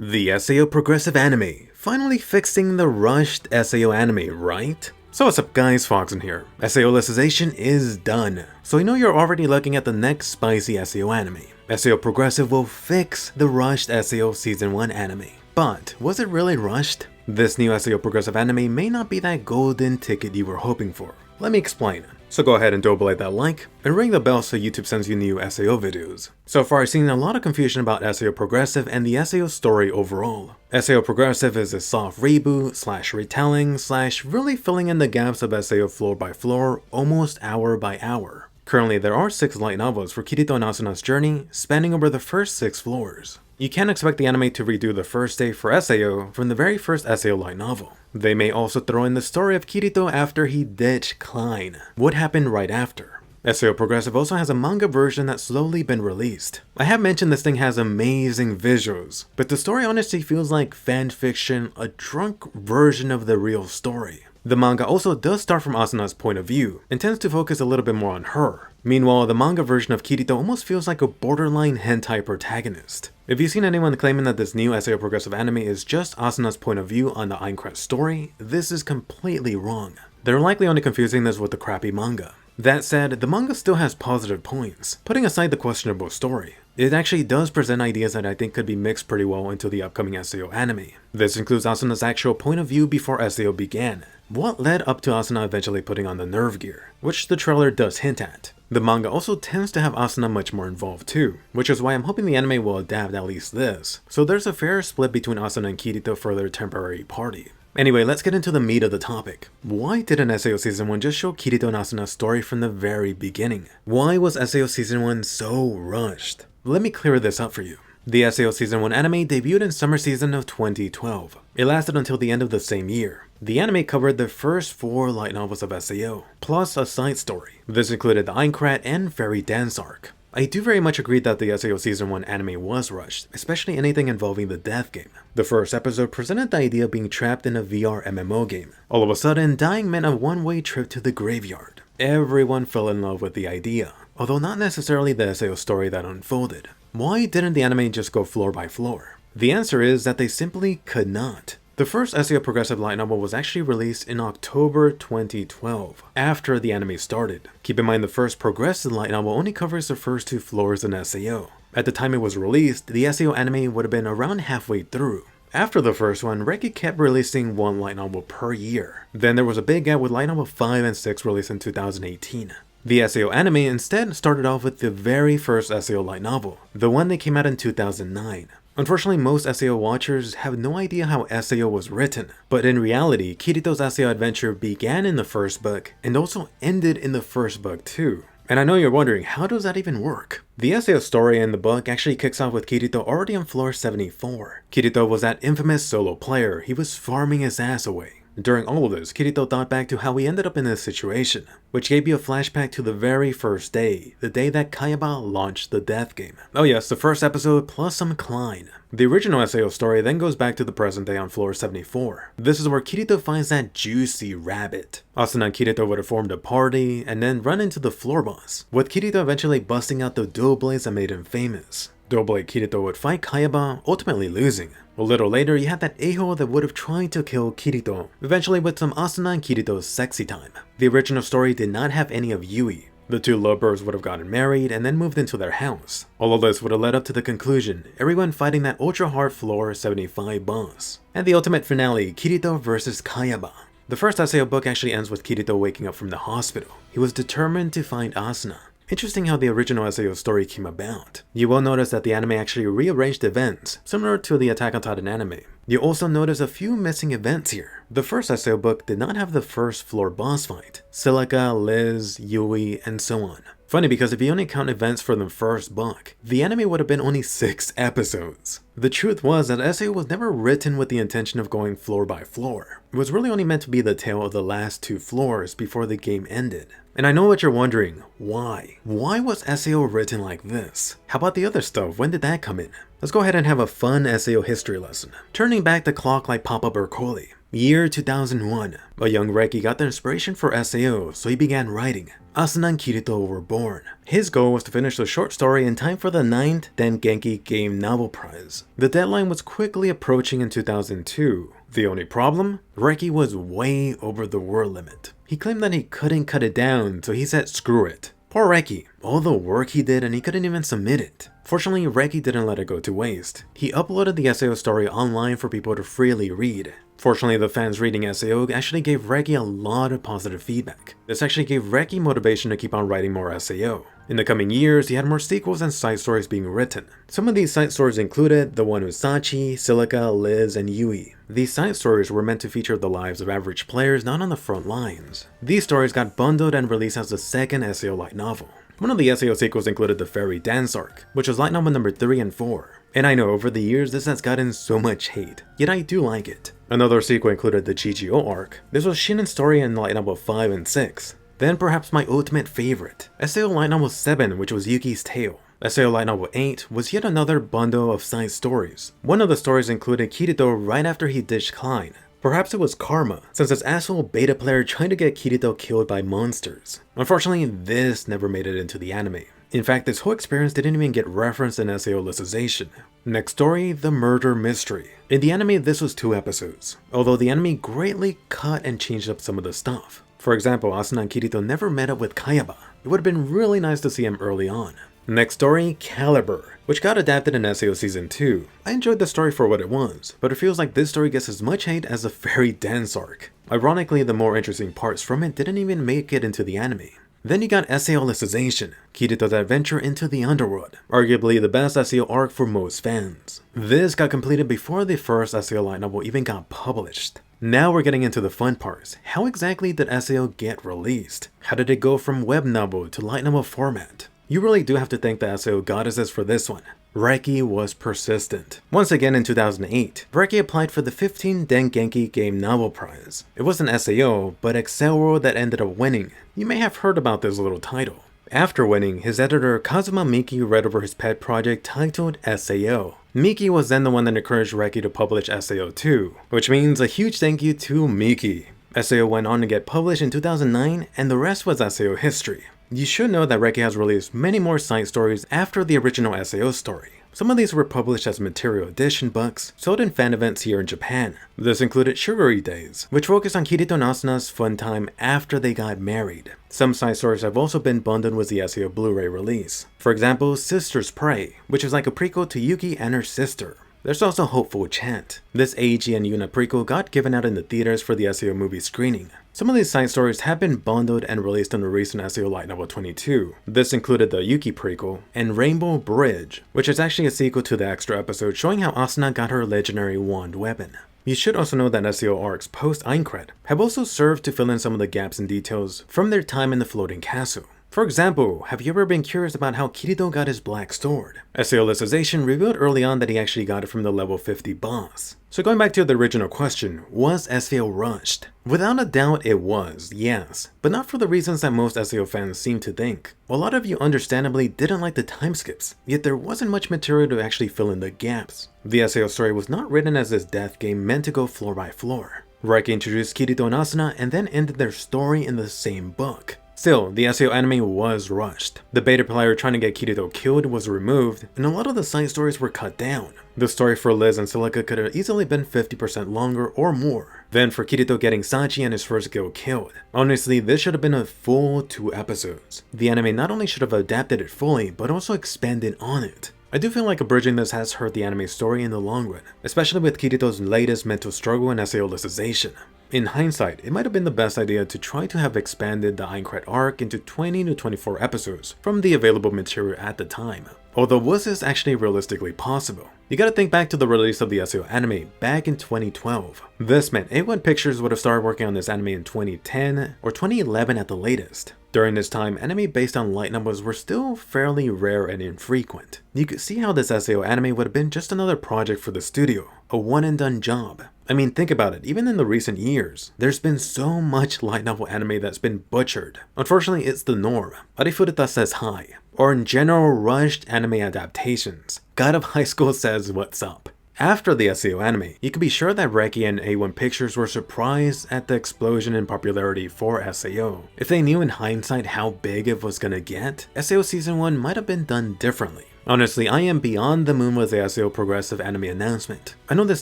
The SAO Progressive Anime, finally fixing the rushed SAO anime, right? So what's up guys, Foxen here. SAO Alicization is done, so I know you're already looking at the next spicy SAO anime. SAO Progressive will fix the rushed SAO Season 1 anime. But was it really rushed? This new SAO Progressive anime may not be that golden ticket you were hoping for. Let me explain. So go ahead and double-hit that like, and ring the bell so YouTube sends you new SAO videos. So far I've seen a lot of confusion about SAO Progressive and the SAO story overall. SAO Progressive is a soft reboot / retelling / really filling in the gaps of SAO floor by floor, almost hour by hour. Currently there are 6 light novels for Kirito and Asuna's journey, spanning over the first 6 floors. You can't expect the anime to redo the first day for SAO from the very first SAO light novel. They may also throw in the story of Kirito after he ditched Klein. What happened right after? SAO Progressive also has a manga version that's slowly been released. I have mentioned this thing has amazing visuals, but the story honestly feels like fan fiction, a drunk version of the real story. The manga also does start from Asuna's point of view, and tends to focus a little bit more on her. Meanwhile, the manga version of Kirito almost feels like a borderline hentai protagonist. If you've seen anyone claiming that this new SAO Progressive anime is just Asuna's point of view on the Aincrad story, this is completely wrong. They're likely only confusing this with the crappy manga. That said, the manga still has positive points, putting aside the questionable story. It actually does present ideas that I think could be mixed pretty well into the upcoming SAO anime. This includes Asuna's actual point of view before SAO began. What led up to Asuna eventually putting on the nerve gear, which the trailer does hint at. The manga also tends to have Asuna much more involved too, which is why I'm hoping the anime will adapt at least this, so there's a fair split between Asuna and Kirito for their temporary party. Anyway, let's get into the meat of the topic. Why didn't SAO Season 1 just show Kirito and Asuna's story from the very beginning? Why was SAO Season 1 so rushed? Let me clear this up for you. The SAO Season 1 anime debuted in summer season of 2012. It lasted until the end of the same year. The anime covered the first 4 light novels of SAO, plus a side story. This included the Aincrad and Fairy Dance arc. I do very much agree that the SAO Season 1 anime was rushed, especially anything involving the death game. The first episode presented the idea of being trapped in a VR MMO game. All of a sudden, dying meant a one-way trip to the graveyard. Everyone fell in love with the idea, although not necessarily the SAO story that unfolded. Why didn't the anime just go floor by floor? The answer is that they simply could not. The first SAO Progressive light novel was actually released in October 2012, after the anime started. Keep in mind the first Progressive light novel only covers the first 2 floors in SAO. At the time it was released, the SAO anime would have been around halfway through. After the first one, Reki kept releasing 1 light novel per year. Then there was a big gap with light novel 5 and 6 released in 2018. The SAO anime instead started off with the very first SAO light novel, the one that came out in 2009. Unfortunately, most SAO watchers have no idea how SAO was written, but in reality, Kirito's SAO adventure began in the first book and also ended in the first book too. And I know you're wondering, how does that even work? The SAO story in the book actually kicks off with Kirito already on floor 74. Kirito was that infamous solo player. He was farming his ass away. During all of this, Kirito thought back to how he ended up in this situation, which gave you a flashback to the very first day, the day that Kayaba launched the death game. Oh yes, the first episode plus some Klein. The original SAO story then goes back to the present day on floor 74. This is where Kirito finds that juicy rabbit. Asuna and Kirito would have formed a party and then run into the floor boss, with Kirito eventually busting out the dual blades that made him famous. Dual blade Kirito would fight Kayaba, ultimately losing. A little later, you had that a-hole that would have tried to kill Kirito, eventually with some Asuna and Kirito's sexy time. The original story did not have any of Yui. The 2 lovebirds would have gotten married and then moved into their house. All of this would have led up to the conclusion, everyone fighting that ultra hard floor 75 boss. And the ultimate finale, Kirito versus Kayaba. The first SAO book actually ends with Kirito waking up from the hospital. He was determined to find Asuna. Interesting how the original SAO story came about. You will notice that the anime actually rearranged events, similar to the Attack on Titan anime. You also notice a few missing events here. The first SAO book did not have the first floor boss fight, Silica, Liz, Yui, and so on. Funny because if you only count events for the first book, the anime would have been only 6 episodes. The truth was that SAO was never written with the intention of going floor by floor. It was really only meant to be the tale of the last 2 floors before the game ended. And I know what you're wondering, why? Why was SAO written like this? How about the other stuff, when did that come in? Let's go ahead and have a fun SAO history lesson. Turning back the clock like Papa Bercoli. Year 2001. A young Reki got the inspiration for SAO, so he began writing. Asuna and Kirito were born. His goal was to finish the short story in time for the 9th Dengeki Game Novel Prize. The deadline was quickly approaching in 2002. The only problem? Reki was way over the word limit. He claimed that he couldn't cut it down, so he said screw it. Poor Reki, all the work he did and he couldn't even submit it. Fortunately, Reki didn't let it go to waste. He uploaded the SAO story online for people to freely read. Fortunately, the fans reading SAO actually gave Reki a lot of positive feedback. This actually gave Reki motivation to keep on writing more SAO. In the coming years, he had more sequels and side stories being written. Some of these side stories included the one with Sachi, Silica, Liz, and Yui. These side stories were meant to feature the lives of average players not on the front lines. These stories got bundled and released as the second SAO light novel. One of the SAO sequels included the Fairy Dance arc, which was light novel number 3 and 4. And I know over the years this has gotten so much hate, yet I do like it. Another sequel included the GGO arc. This was Shinon's story in light novel 5 and 6. Then perhaps my ultimate favorite, SAO light novel 7, which was Yuki's Tale. SAO light novel 8 was yet another bundle of side stories. One of the stories included Kirito right after he ditched Klein. Perhaps it was karma, since this asshole beta player tried to get Kirito killed by monsters. Unfortunately, this never made it into the anime. In fact, this whole experience didn't even get referenced in SAO Alicization. Next story, The Murder Mystery. In the anime, this was 2 episodes, although the anime greatly cut and changed up some of the stuff. For example, Asuna and Kirito never met up with Kayaba. It would have been really nice to see him early on. Next story, Caliber, which got adapted in SAO Season 2. I enjoyed the story for what it was, but it feels like this story gets as much hate as the Fairy Dance arc. Ironically, the more interesting parts from it didn't even make it into the anime. Then you got SAO Alicization, Kirito's adventure into the Underworld, arguably the best SAO arc for most fans. This got completed before the first SAO light novel even got published. Now we're getting into the fun parts. How exactly did SAO get released? How did it go from web novel to light novel format? You really do have to thank the SAO goddesses for this one. Reki was persistent. Once again in 2008, Reki applied for the 15 Dengeki Game Novel Prize. It wasn't SAO, but World that ended up winning. You may have heard about this little title. After winning, his editor Kazuma Miki read over his pet project titled SAO. Miki was then the one that encouraged Reki to publish SAO 2, which means a huge thank you to Miki. SAO went on to get published in 2009, and the rest was SAO history. You should know that Reki has released many more side stories after the original SAO story. Some of these were published as Material Edition books, sold in fan events here in Japan. This included Sugary Days, which focused on Kirito and Asuna's fun time after they got married. Some side stories have also been bundled with the SAO Blu-ray release. For example, Sister's Prey, which is like a prequel to Yuki and her sister. There's also Hopeful Chant. This Eiji and Yuna prequel got given out in the theaters for the SAO movie screening. Some of these side stories have been bundled and released in the recent SAO Light Novel 22. This included the Yuki prequel and Rainbow Bridge, which is actually a sequel to the extra episode showing how Asuna got her legendary wand weapon. You should also know that SAO arcs post-Aincrad have also served to fill in some of the gaps and details from their time in the floating castle. For example, have you ever been curious about how Kirito got his black sword? SAO Alicization revealed early on that he actually got it from the level 50 boss. So going back to the original question, was SAO rushed? Without a doubt it was, yes, but not for the reasons that most SAO fans seem to think. A lot of you understandably didn't like the time skips, yet there wasn't much material to actually fill in the gaps. The SAO story was not written as this death game meant to go floor by floor. Reki introduced Kirito and Asuna and then ended their story in the same book. Still, the SAO anime was rushed. The beta player trying to get Kirito killed was removed, and a lot of the side stories were cut down. The story for Liz and Silica could have easily been 50% longer or more. Then for Kirito getting Sachi and his first girl killed. Honestly, this should have been a full 2 episodes. The anime not only should have adapted it fully, but also expanded on it. I do feel like abridging this has hurt the anime story in the long run, especially with Kirito's latest mental struggle in SAO Alicization. In hindsight, it might have been the best idea to try to have expanded the Aincrad arc into 20 to 24 episodes from the available material at the time. Although was this actually realistically possible? You gotta think back to the release of the SAO anime back in 2012. This meant A1 Pictures would have started working on this anime in 2010 or 2011 at the latest. During this time, anime based on light novels were still fairly rare and infrequent. You could see how this SAO anime would have been just another project for the studio, a one and done job. I mean, think about it, even in the recent years, there's been so much light novel anime that's been butchered. Unfortunately, it's the norm. Arifureta says hi. Or in general, rushed anime adaptations. God of High School says what's up. After the SAO anime, you can be sure that Reki and A1 Pictures were surprised at the explosion in popularity for SAO. If they knew in hindsight how big it was gonna get, SAO Season 1 might have been done differently. Honestly, I am beyond the moon with the SAO Progressive Anime announcement. I know this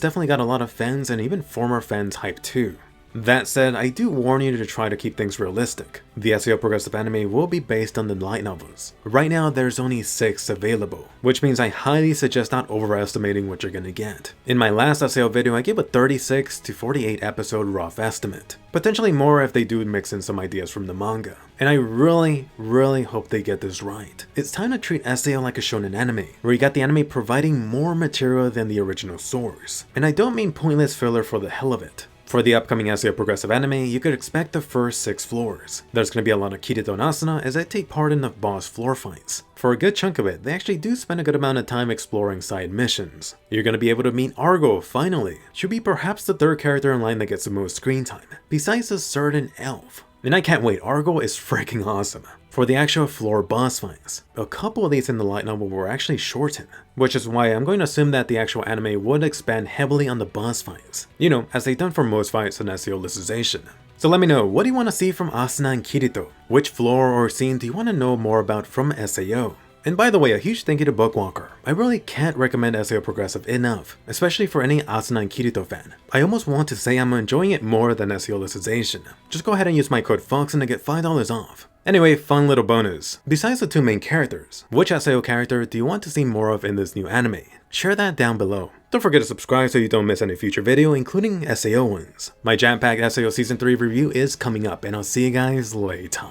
definitely got a lot of fans and even former fans hyped too. That said, I do warn you to try to keep things realistic. The SAO Progressive Anime will be based on the light novels. Right now, there's only 6 available, which means I highly suggest not overestimating what you're gonna get. In my last SAO video, I gave a 36 to 48 episode rough estimate. Potentially more if they do mix in some ideas from the manga. And I really hope they get this right. It's time to treat SAO like a shonen anime, where you got the anime providing more material than the original source. And I don't mean pointless filler for the hell of it. For the upcoming SAO Progressive Anime, you could expect the first 6 floors. There's going to be a lot of Kirito and Asuna as they take part in the boss floor fights. For a good chunk of it, they actually do spend a good amount of time exploring side missions. You're going to be able to meet Argo finally. Should be perhaps the 3rd character in line that gets the most screen time, besides a certain elf. And I can't wait, Argo is freaking awesome. For the actual floor boss fights, a couple of these in the light novel were actually shortened, which is why I'm going to assume that the actual anime would expand heavily on the boss fights, you know, as they've done for most fights in SAO Alicization. So let me know, what do you want to see from Asuna and Kirito? Which floor or scene do you want to know more about from SAO? And by the way, a huge thank you to Bookwalker. I really can't recommend SAO Progressive enough, especially for any Asuna and Kirito fan. I almost want to say I'm enjoying it more than SAO Alicization. Just go ahead and use my code Foxen to get $5 off. Anyway, fun little bonus. Besides the 2 main characters, which SAO character do you want to see more of in this new anime? Share that down below. Don't forget to subscribe so you don't miss any future video, including SAO ones. My jam-packed SAO Season 3 review is coming up, and I'll see you guys later.